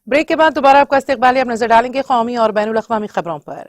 Break के बाद दोबारा आपका इस्तकबाल है। अब नजर डालेंगे कौमी और बैनुल अक़वामी खबरों पर।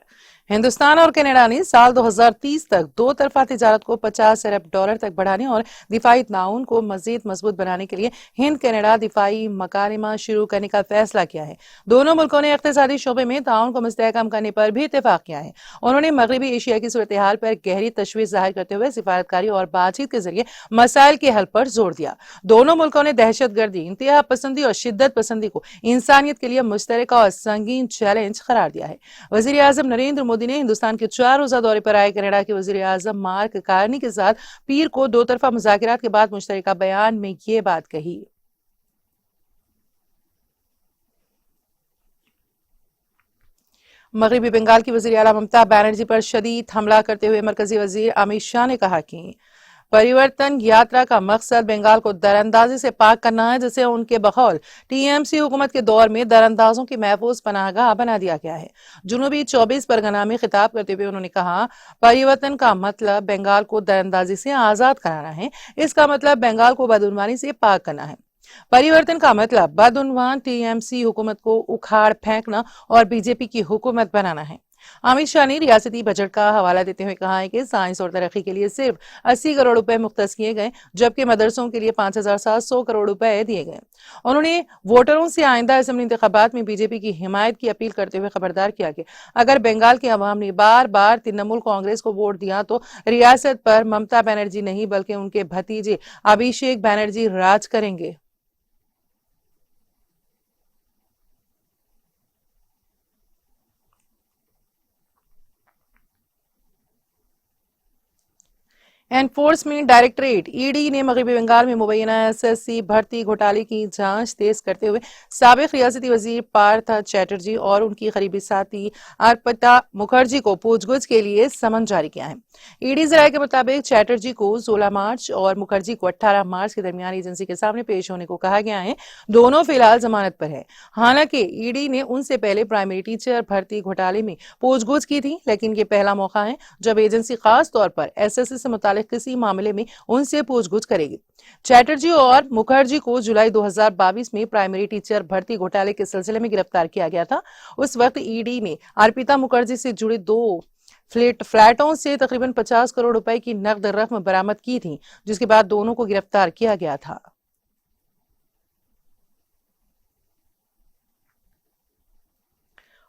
हिंदुस्तान और कनाडा ने साल 2030 तक दो तरफा तिजारत को 50 अरब डॉलर तक बढ़ाने और दिफाई ताउन को मजीद मजबूत बनाने के लिए हिंद कनाडा दिफाई मकारिमा शुरू करने का फैसला किया है। दोनों मुल्कों ने इक़्तिसादी शोबे में ताउन को मुस्तहकम करने पर भी इत्तेफाक किया है। उन्होंने मगरबी एशिया की सूरत हाल पर गहरी तशवीश जाहिर करते हुए सिफारतकारी और बातचीत के जरिए मसाइल के हल पर जोर दिया। दोनों मुल्कों ने दहशत गर्दी, इंतहा पसंदी और शिद्दत पसंदी को इंसानियत के लिए मुश्तरका और संगीन चैलेंज करार दिया है। वजीर आजम नरेंद्र मोदी ने हिंदुस्तान के 4 रोजा दौरे पर आए कनाडा के वजीर आजम मार्क कार्नी के साथ पीर को दो तरफा मुज़ाकिरात के बाद मुश्तरका बयान में ये बात कही। मगरबी बंगाल की वज़ीर आला ममता बनर्जी पर शदीद हमला करते हुए मरकजी वजीर अमित शाह ने कहा कि परिवर्तन यात्रा का मकसद बंगाल को दरअंदाजी से पाक करना है, जिसे उनके बकौल टीएमसी हुकूमत के दौर में दरअंदाजों की महफूज पनाहगाह बना दिया गया है। जुनूबी 24 परगना में खिताब करते हुए उन्होंने कहा, परिवर्तन का मतलब बंगाल को दरअंदाजी से आजाद कराना है। इसका मतलब बंगाल को बदउनवानी से पाक करना है। परिवर्तन का मतलब बदउनवान टीएमसी हुकूमत को उखाड़ फेंकना और बीजेपी की हुकूमत बनाना है। अमित शाह ने रियासती बजट का हवाला देते हुए कहा है कि साइंस और तरक्की के लिए सिर्फ 80 करोड़ रुपए मुख्तस किए गए, जबकि मदरसों के लिए 5,700 करोड़ रुपए दिए गए। उन्होंने वोटरों से आइंदा असेंबली इंतखाबात में बीजेपी की हिमायत की अपील करते हुए खबरदार किया कि अगर बंगाल की अवाम ने बार बार तृणमूल कांग्रेस को वोट दिया तो रियासत पर ममता बनर्जी नहीं बल्कि उनके भतीजे अभिषेक बनर्जी राज करेंगे। एनफोर्समेंट डायरेक्टरेट ईडी ने मगरबी बंगाल में मुबैना एसएससी भर्ती घोटाले की जांच तेज करते हुए साबिक रियासती वजीर पार्थ चैटर्जी और उनकी करीबी साथी अर्पिता मुखर्जी को पूछगछ के लिए समन जारी किया है। ईडी जराये के मुताबिक चैटर्जी को 16 मार्च और मुखर्जी को 18 मार्च के दरमियान एजेंसी के सामने पेश होने को कहा गया है। दोनों फिलहाल जमानत पर है। हालांकि ईडी ने उनसे पहले प्राइमरी टीचर भर्ती घोटाले में पूछगछ की थी, लेकिन ये पहला मौका है जब एजेंसी खास तौर पर एसएससी से मुतालिक किसी मामले में उनसे पूछगछ करेगी। चैटर्जी और मुखर्जी को जुलाई 2022 में प्राइमरी टीचर भर्ती घोटाले के सिलसिले में गिरफ्तार किया गया था। उस वक्त ईडी ने अर्पिता मुखर्जी से जुड़े 2 फ्लैटों से तकरीबन 50 करोड़ रुपए की नकद रकम बरामद की थी, जिसके बाद दोनों को गिरफ्तार किया गया था।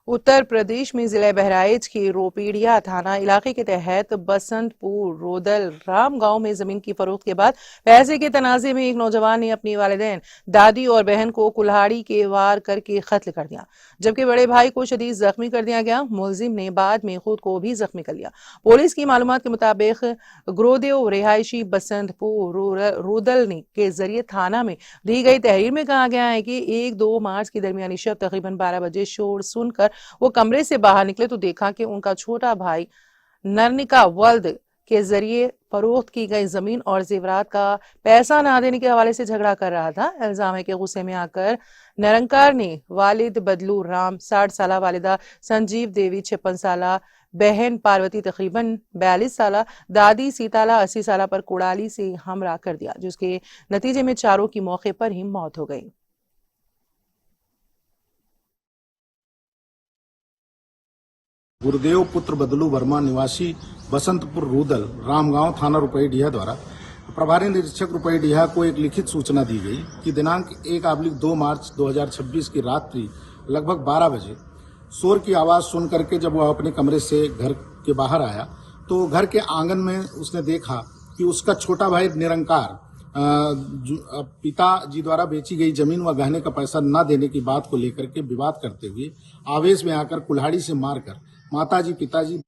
उत्तर प्रदेश में जिले बहराइच के रोपीडिया थाना इलाके के तहत बसंतपुर रोदल राम गांव में जमीन की फरोख्त के बाद पैसे के तनाजे में एक नौजवान ने अपनी वालिदैन, दादी और बहन को कुल्हाड़ी के वार करके कत्ल कर दिया, जबकि बड़े भाई को शदीद जख्मी कर दिया गया। मुलजिम ने बाद में खुद को भी जख्मी कर लिया। पुलिस की मालूमात के मुताबिक गुरुदेव रिहायशी बसंतपुर रोदल के जरिए थाना में दी गई तहरीर में कहा गया है कि 1-2 मार्च की दरमियानी शब तकरीबन 12 बजे शोर सुनकर वो कमरे से बाहर निकले तो देखा कि उनका छोटा भाई नरनिका वल्द के जरिए फरोख्त की गई जमीन और जेवरात का पैसा ना देने के हवाले से झगड़ा कर रहा था। इल्जाम है कि गुस्से में आकर निरंकार ने वालिद बदलू राम 60 साल, वालिदा संजीव देवी 56 साल, बहन पार्वती तकरीबन 42 साल, दादी सीताला 80 साल पर कुड़ाली से हमला कर दिया, जिसके नतीजे में चारों की मौके पर ही मौत हो गई। गुरुदेव पुत्र बदलू वर्मा निवासी बसंतपुर रूदल रामगांव थाना रुपईडीहा द्वारा प्रभारी निरीक्षक रुपईडीहा को एक लिखित सूचना दी गई कि दिनांक 1/2 मार्च 2026 की रात्रि लगभग 12 बजे शोर की आवाज सुन करके जब वह अपने कमरे से घर के बाहर आया तो घर के आंगन में उसने देखा कि उसका छोटा भाई निरंकार पिताजी द्वारा बेची गई जमीन व गहने का पैसा न देने की बात को लेकर के विवाद करते हुए आवेश में आकर कुल्हाड़ी से मारकर माताजी पिताजी।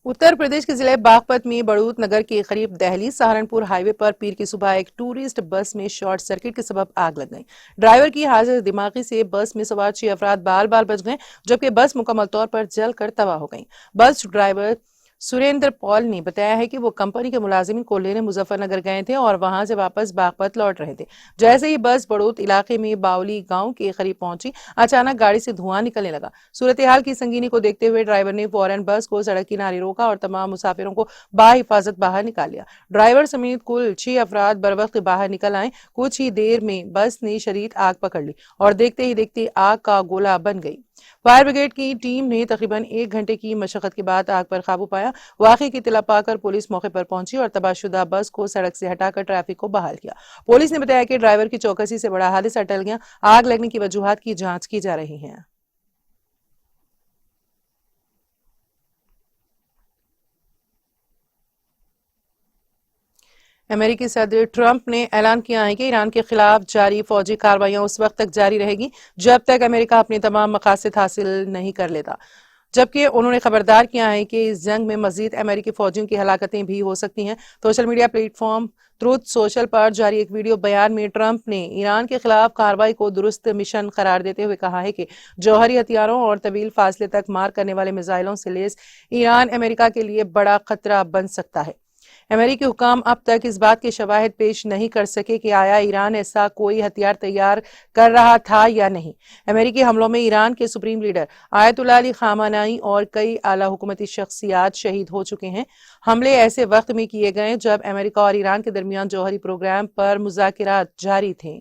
उत्तर प्रदेश के जिले बागपत में बड़ूत नगर के करीब दहली सहारनपुर हाईवे पर पीर की सुबह एक टूरिस्ट बस में शॉर्ट सर्किट के सबब आग लग गई। ड्राइवर की हाजिर दिमागी से बस में सवार 6 अफराद बाल बाल बच गए, जबकि बस मुकम्मल तौर पर जलकर तबाह हो गई। बस ड्राइवर सुरेंद्र पॉल ने बताया है कि वो कंपनी के मुलाजिमिन को लेने मुजफ्फरनगर गए थे और वहां से वापस बागपत लौट रहे थे। जैसे ही बस बड़ौत इलाके में बावली गांव के करीब पहुंची, अचानक गाड़ी से धुआं निकलने लगा। सूरत हाल की संगीनी को देखते हुए ड्राइवर ने फौरन बस को सड़क किनारे रोका और तमाम मुसाफिरों को बाहिफाजत बाहर निकाल लिया। ड्राइवर समेत कुल 6 अफराद बर वक्त बाहर निकल आए। कुछ ही देर में बस ने शदीद आग पकड़ ली और देखते ही देखते आग का गोला बन गई। फायर ब्रिगेड की टीम ने तकरीबन 1 घंटे की मशक्कत के बाद आग पर काबू पाया। वाकई की इत्तला पाकर पुलिस मौके पर पहुंची और तबाहशुदा बस को सड़क से हटाकर ट्रैफिक को बहाल किया। पुलिस ने बताया कि ड्राइवर की चौकसी से बड़ा हादसा टल गया। आग लगने की वजूहात की जांच की जा रही है। अमेरिकी सदर ट्रंप ने ऐलान किया है कि ईरान के खिलाफ जारी फौजी कार्रवाइयां उस वक्त तक जारी रहेगी जब तक अमेरिका अपने तमाम मकासद हासिल नहीं कर लेता। जबकि उन्होंने खबरदार किया है कि इस जंग में मजीद अमेरिकी फौजियों की हलाकतें भी हो सकती हैं। Social media platform truth social पर जारी एक वीडियो बयान में ट्रंप ने ईरान के खिलाफ कार्रवाई को दुरुस्त मिशन करार देते हुए कहा है कि जौहरी हथियारों और तवील फासले तक मार करने वाले मिसाइलों से लैस ईरान अमेरिका के लिए बड़ा खतरा बन सकता है। अमेरिकी हुकाम अब तक इस बात के शवाहिद पेश नहीं कर सके कि आया ईरान ऐसा कोई हथियार तैयार कर रहा था या नहीं। अमेरिकी हमलों में ईरान के supreme leader Ayatollah Ali Khamenei और कई आला हुकूमती शख्सियात शहीद हो चुके हैं। हमले ऐसे वक्त में किए गए जब अमेरिका और ईरान के दरमियान जौहरी प्रोग्राम पर मुज़ाकिरात जारी थे।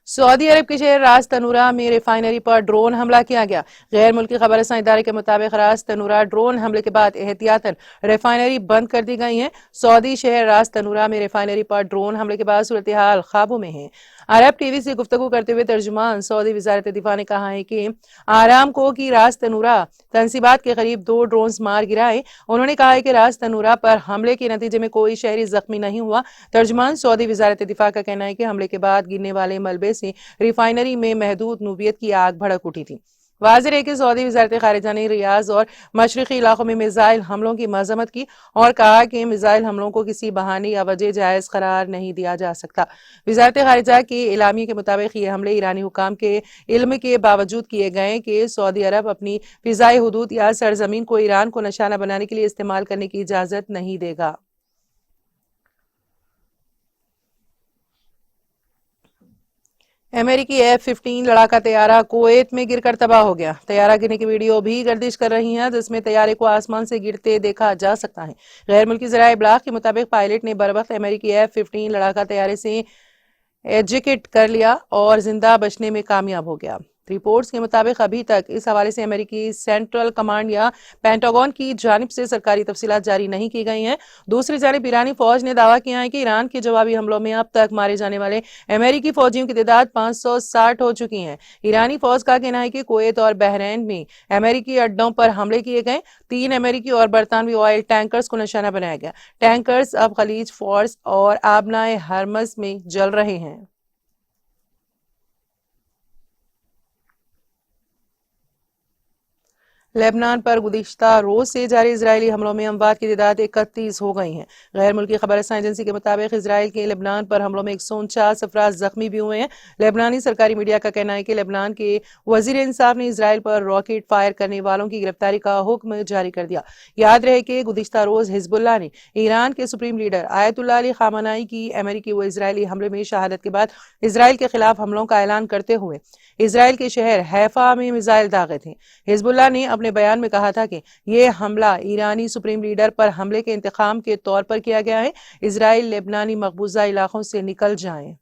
सऊदी अरब के शहर रास तनूरा में रिफाइनरी पर ड्रोन हमला किया गया। गैर मुल्की खबरसां इदारे के मुताबिक रास तनूरा ड्रोन हमले के बाद एहतियातन रिफाइनरी बंद कर दी गई है। सऊदी शहर रास तनूरा में रिफाइनरी पर ड्रोन हमले के बाद सूरत हाल काबू में है। अरब टीवी से गुफ्तगू करते हुए तर्जुमान सऊदी वजारत दिफा ने कहा है कि आरामको की रास तनूरा तंसीबात के करीब 2 ड्रोन्स मार गिराए। उन्होंने कहा है कि रास तनूरा पर हमले के नतीजे में कोई शहरी जख्मी नहीं हुआ। तर्जुमान सऊदी वजारत दिफा का कहना है कि हमले के बाद गिरने वाले मलबे से रिफाइनरी में महदूद नूबियत की आग भड़क उठी थी। वाज़ेह है कि सऊदी वजारत खारिजा ने रियाज और मशरकी इलाकों में मिसाइल हमलों की मजम्मत की और कहा कि मिसाइल हमलों को किसी बहाने या वजह जायज करार नहीं दिया जा सकता। वजारत खारिजा के इलामी के मुताबिक ये हमले ईरानी हुकाम के इल्म के बावजूद किए गए कि सऊदी अरब अपनी फिजाई हुदूद या सरजमीन को ईरान को निशाना बनाने के लिए इस्तेमाल करने की इजाजत नहीं देगा। अमेरिकी F-15 लड़ाका तैयारा कुवैत में गिरकर तबाह हो गया। तैयारा गिरने की वीडियो भी गर्दिश कर रही है जिसमें तैयारे को आसमान से गिरते देखा जा सकता है। गैर मुल्की ज़राए इब्लाग के मुताबिक पायलट ने बरवक्त अमेरिकी F-15 लड़ाका तैयारे से एजेक्ट कर लिया और जिंदा बचने में कामयाब हो गया। रिपोर्ट्स के मुताबिक अभी तक इस हवाले से अमेरिकी सेंट्रल कमांड या पेंटागन की जानिब से सरकारी तफसीलात जारी नहीं की गई हैं। दूसरी जानिब ईरानी फौज ने दावा किया है कि ईरान के जवाबी हमलों में अब तक मारे जाने वाले अमेरिकी फौजियों की तादाद 560 हो चुकी है। ईरानी फौज का कहना है कि कुवैत और बहरीन में अमेरिकी अड्डों पर हमले किए गए। 3 अमेरिकी और बरतानवी ऑयल टैंकर्स को निशाना बनाया गया। टैंकर्स अब खलीज फार्स और आबनाए हरमज में जल रहे हैं। लेबनान पर गुज़िश्ता रोज से जारी इजरायली हमलों में अमवात की तादाद 31 हो गई है। गैर मुल्की खबरसां एजेंसी के मुताबिक इसराइल के लेबनान पर हमलों में 149 अफराद जख्मी भी हुए हैं। लेबनानी सरकारी मीडिया का कहना है कि लेबनान के वजीर इंसाफ ने इसराइल पर रॉकेट फायर करने वालों की गिरफ्तारी का हुक्म जारी कर दिया। याद रहे कि गुज़िश्ता रोज हिजबुल्लाह ने ईरान के supreme leader Ayatollah Ali Khamenei की अमेरिकी व इसराइली हमले में शहादत के बाद इसराइल के खिलाफ हमलों का ऐलान करते हुए इसराइल के शहर हैफा में मिसाइल दागे थे। हिजबुल्लाह ने अपने बयान में कहा था कि यह हमला ईरानी सुप्रीम लीडर पर हमले के इंतकाम के तौर पर किया गया है। इसराइल लेबनानी मकबूजा इलाकों से निकल जाएं।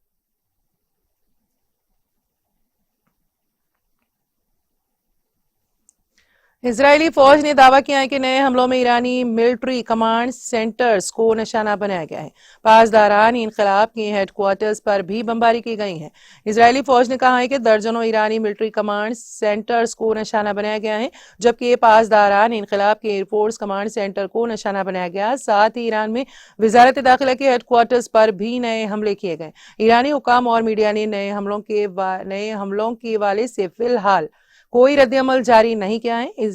इजरायली फौज ने दावा किया है कि नए हमलों में ईरानी मिलिट्री कमांड सेंटर्स को निशाना बनाया गया है। पासदारान इनकलाब के हेडक्वार्टर्स पर भी बमबारी की गई है। इजरायली फौज ने कहा है कि दर्जनों ईरानी मिलिट्री कमांड सेंटर्स को निशाना बनाया गया है, जबकि पासदारान इनकलाब के एयरफोर्स कमांड सेंटर को निशाना बनाया गया। साथ ही ईरान में वजारत दाखिला के हेडक्वार्टर्स पर भी नए हमले किए गए। ईरानी हुकाम और मीडिया ने नए हमलों के वाले से फिलहाल कोई रद्द-ए-अमल जारी नहीं किया है।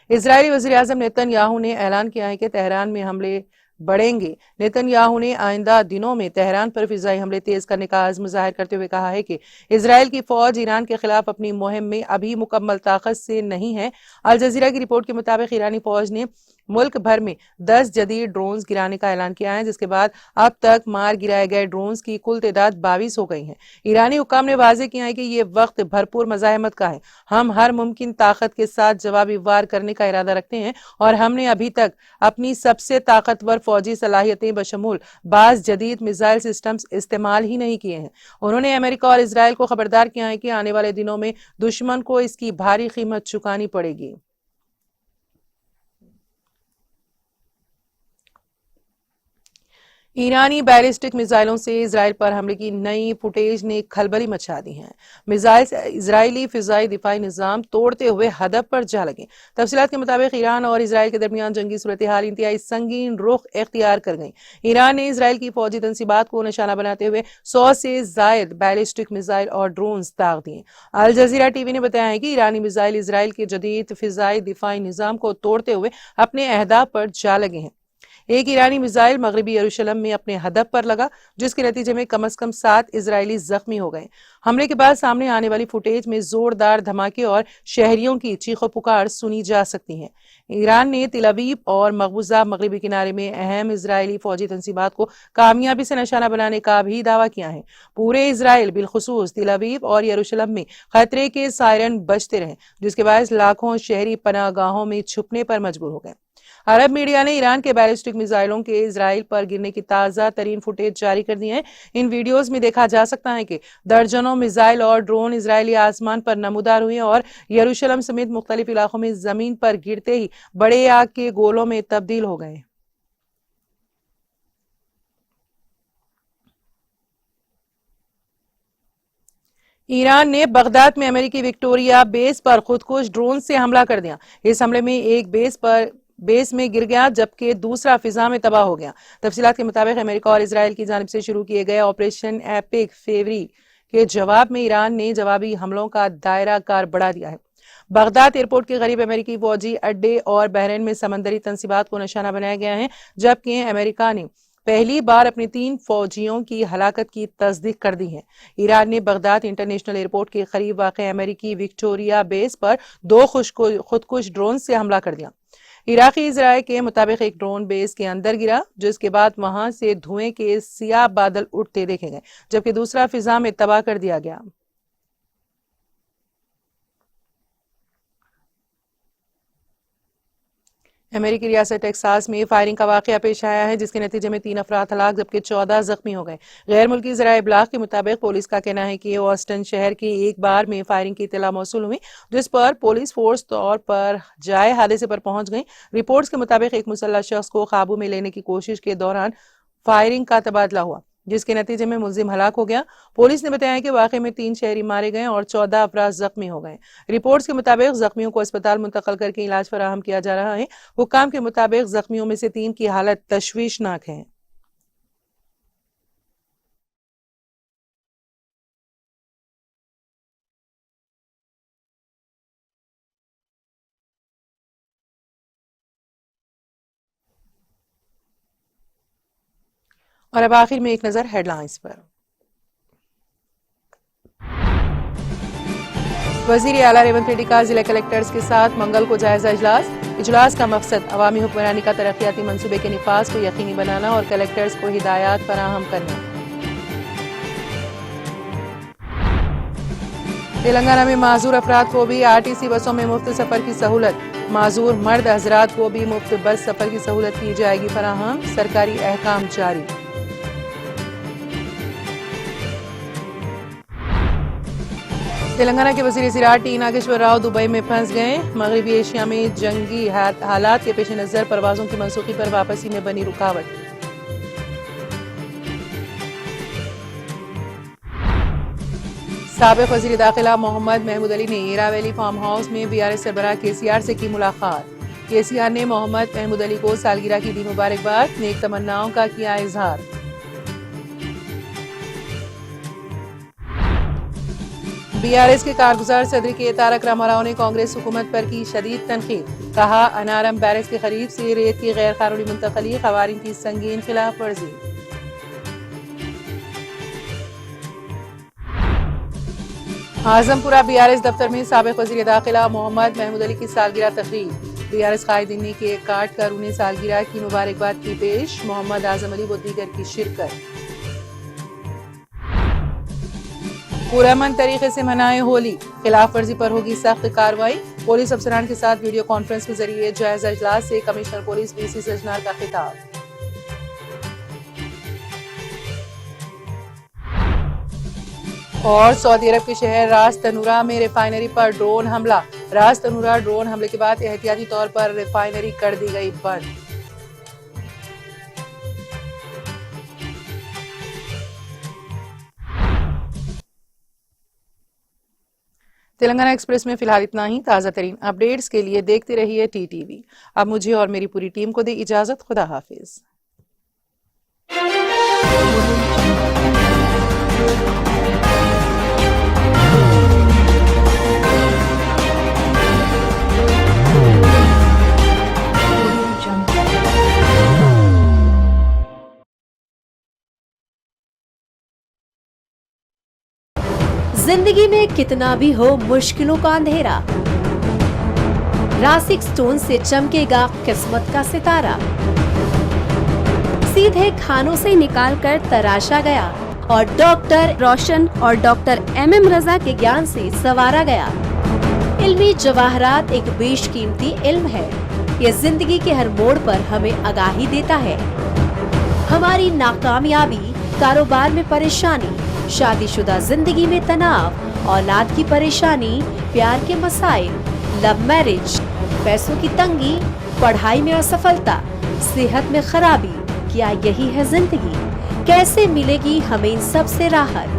इजरायली वज़ीर-ए-आज़म नेतन्याहू ने ऐलान किया है कि तेहरान में हमले बढ़ेंगे। नेतन्याहू ने आइंदा दिनों में तेहरान पर फिजाई हमले तेज करने का अज़्म जाहिर करते हुए कहा है कि इसराइल की फौज ईरान के खिलाफ अपनी मुहिम में अभी मुकम्मल ताकत से नहीं है। अल जजीरा की रिपोर्ट के मुताबिक ईरानी फौज ने मुल्क भर में 10 जदीद ड्रोन्स गिराने का ऐलान किया है, जिसके बाद अब तक मार गिराए गए ड्रोन्स की कुल तादाद 22 हो गई है। ईरानी हुक्काम ने वाजे किया है कि ये वक्त भरपूर मज़ाहमत का है। हम हर मुमकिन ताकत के साथ जवाबी वार करने का इरादा रखते हैं और हमने अभी तक अपनी सबसे ताकतवर फौजी सलाहियतें बशमूल बाज जदीद मिसाइल सिस्टम्स इस्तेमाल ही नहीं किए हैं। उन्होंने अमेरिका और इसराइल को खबरदार किया है कि आने वाले दिनों में दुश्मन को इसकी भारी कीमत चुकानी पड़ेगी। ईरानी बैलिस्टिक मिसाइलों से इजराइल पर हमले की नई फुटेज ने खलबली मचा दी है। मिसाइल से इजरायली फिजाई दिफाई निजाम तोड़ते हुए हदफ पर जा लगे। तफसीलात के मुताबिक ईरान और इजराइल के दरमियान जंगी सूरत हाल इंतहाई संगीन रुख इख्तियार कर गई। ईरान ने इजराइल की फौजी तनसीबात को निशाना बनाते हुए 100 से जायद बैलिस्टिक मिसाइल और ड्रोन दाग दिए। अल जजीरा टीवी ने बताया है कि ईरानी मिसाइल इजराइल के जदीद फिजाई दिफाई निजाम को तोड़ते हुए अपने अहदाफ पर जा लगे हैं। एक ईरानी मिसाइल मगरबी यरूशलेम में अपने हदफ पर लगा, जिसके नतीजे में कम से कम 7 इजरायली जख्मी हो गए। हमले के बाद सामने आने वाली फुटेज में जोरदार धमाके और शहरियों की चीखों पुकार सुनी जा सकती है। ईरान ने तिल अवीव और मकबूजा मगरबी किनारे में अहम इजरायली फौजी तंसीबात को कामयाबी से निशाना बनाने का भी दावा किया है। पूरे इजराइल बिलखुसूस तिल अवीव और यरूशलेम में खतरे के सायरन बजते रहे, जिसके बाद लाखों शहरी पनाहगाहों में छुपने पर मजबूर हो गए। अरब मीडिया ने ईरान के बैलिस्टिक मिसाइलों के इजराइल पर गिरने की ताजा तरीन फुटेज जारी कर दी है। इन वीडियोस में देखा जा सकता है कि दर्जनों मिसाइल और ड्रोन इजरायली आसमान पर नमूदार हुए और यरूशलेम समेत मुख्तलिफ इलाकों में जमीन पर गिरते ही बड़े आग के गोलों में तब्दील हो गए। ईरान ने बगदाद में अमेरिकी विक्टोरिया बेस पर खुदकुश ड्रोन से हमला कर दिया। इस हमले में एक बेस में गिर गया, जबकि दूसरा फिजा में तबाह हो गया। तफसीलात के मुताबिक अमेरिका और इसराइल की जानिब से शुरू किए गए ऑपरेशन एपिक फेवरी के जवाब में ईरान ने जवाबी हमलों का दायरा कार बढ़ा दिया है। बगदाद एयरपोर्ट के करीब अमेरिकी फौजी अड्डे और बहरीन में समंदरी तंसीबात को निशाना बनाया गया है, जबकि अमेरिका ने पहली बार अपने 3 फौजियों की हलाकत की तस्दीक कर दी है। ईरान ने बगदाद इंटरनेशनल एयरपोर्ट के करीब वाक़ अमेरिकी विक्टोरिया बेस पर 2 खुदकुश ड्रोन से हमला कर दिया। इराकी इजराइल के मुताबिक एक ड्रोन बेस के अंदर गिरा, जिसके बाद वहां से धुएं के सियाह बादल उठते देखे गए, जबकि दूसरा फिजा में तबाह कर दिया गया। अमेरिकी रियासत टेक्सास में फायरिंग का वाकया पेश आया है, जिसके नतीजे में 3 अफराद हलाक जबकि 14 जख्मी हो गए। गैर मुल्की ज़राए इब्लाग के मुताबिक पुलिस का कहना है कि ऑस्टन शहर की एक बार में फायरिंग की इत्तला मौसूल हुई, जिस पर पुलिस फोर्स तौर पर जाए हादसे पर पहुंच गई। रिपोर्ट्स के मुताबिक एक मुसल्लह शख्स को काबू में लेने की कोशिश के दौरान फायरिंग का तबादला हुआ, जिसके नतीजे में मुलजिम हलाक हो गया। पुलिस ने बताया कि वाकये में 3 शहरी मारे गए और 14 अफराद जख्मी हो गए। रिपोर्ट्स के मुताबिक जख्मियों को अस्पताल मुंतकिल करके इलाज फराहम किया जा रहा है। हुक्काम के मुताबिक जख्मियों में से 3 की हालत तशवीशनाक है। और अब आखिर में एक नजर हेडलाइंस पर। वजीर आला रेवंत रेड्डी का जिला कलेक्टर्स के साथ मंगल को जायजा इजलास का मकसद अवामी हुक्मरानी का तरक्याती मंसूबे के निफाज को यकीनी बनाना और कलेक्टर्स को हिदायत फराहम करना। तेलंगाना में माजूर अफराद को भी आरटीसी बसों में मुफ्त सफर की सहूलत। माजूर मर्द हजरात को भी मुफ्त बस सफर की सहूलत की जाएगी फराहम, सरकारी अहकाम जारी। तेलंगाना के वजीर ज़राअत टी नागेश्वर राव दुबई में फंस गए। मगरबी एशिया में जंगी हालात के पेश नजर परवाजों की मनसूखी पर वापसी में बनी रुकावट। साबिक वजीर दाखिला मोहम्मद महमूद अली ने एरावैली फार्म हाउस में बीआरएस सरबराह केसीआर से की मुलाकात। केसीआर ने मोहम्मद महमूद अली को सालगिरह की दी मुबारकबाद, नेक तमन्नाओं का किया इजहार। बीआरएस के कारगुजार सदर के तारक रामाराव ने कांग्रेस हुकूमत पर की शदीद तनकीद। कहा, अनारम बैरक्स के करीब से रेत की गैर कानूनी मुंतकली खवारीन की संगीन खिलाफ वर्जी। आजमपुरा बीआरएस दफ्तर में साबिक वज़ीर दाखिला मोहम्मद महमूद अली की सालगिरह तकरीब। बीआरएस कायदीन ने केक काट कर उन्हें सालगिरह की मुबारकबाद की पेश। मोहम्मद आजम अली व दीगर की शिरकत। पुरअमन तरीके से मनाए होली, खिलाफ वर्जी पर होगी सख्त कार्रवाई। पुलिस अफसरान के साथ वीडियो कॉन्फ्रेंस के जरिए जायजा इजलास से कमिश्नर पुलिस बीसी सजनार का खिताब। और सऊदी अरब के शहर रास तनूरा में रिफाइनरी पर ड्रोन हमला। रास तनूरा ड्रोन हमले के बाद एहतियाती तौर पर रिफाइनरी कर दी गई बंद। तेलंगाना एक्सप्रेस में फिलहाल इतना ही। ताज़ा तरीन अपडेट्स के लिए देखते रहिए टीटीवी। अब मुझे और मेरी पूरी टीम को दे इजाजत। खुदा हाफिज। जिंदगी में कितना भी हो मुश्किलों का अंधेरा, रासिक स्टोन से चमकेगा किस्मत का सितारा। सीधे खानों से निकालकर तराशा गया और डॉक्टर रोशन और डॉक्टर MM रजा के ज्ञान से संवारा गया। इल्मी जवाहरात एक बेशकीमती इल्म है। ये जिंदगी के हर मोड़ पर हमें आगाही देता है। हमारी नाकामयाबी, कारोबार में परेशानी, शादीशुदा जिंदगी में तनाव, औलाद की परेशानी, प्यार के मसाइल, लव मैरिज, पैसों की तंगी, पढ़ाई में असफलता, सेहत में खराबी, क्या यही है जिंदगी? कैसे मिलेगी हमें इन सब से राहत?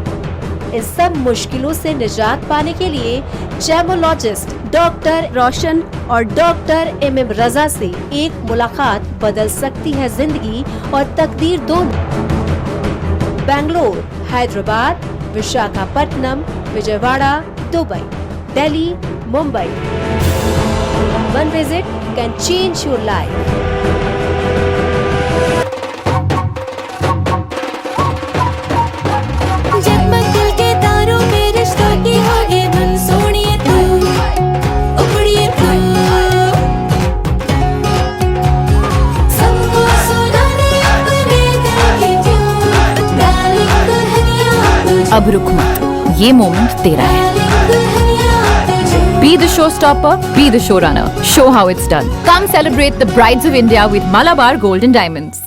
इन सब मुश्किलों से निजात पाने के लिए जेमोलॉजिस्ट डॉक्टर रोशन और डॉक्टर MM रजा से एक मुलाकात बदल सकती है जिंदगी और तकदीर दोनों। Bangalore, Hyderabad, Visakhapatnam, Vijayawada, Dubai, Delhi, Mumbai. One visit can change your life. जगमग दिल के तारों में रिश्तों की होगी धुन, सोनिए तू, उखड़िए तू, सबको सुनाने अपने दिल की ट्यून, डार्लिंग दुल्हनिया तुझे, अब रुक मत, ये मोमेंट तेरा है। डार्लिंग दुल्हनिया तुझे। Be the showstopper, be the showrunner. Show how it's done. Come celebrate the brides of India with Malabar Gold and Diamonds.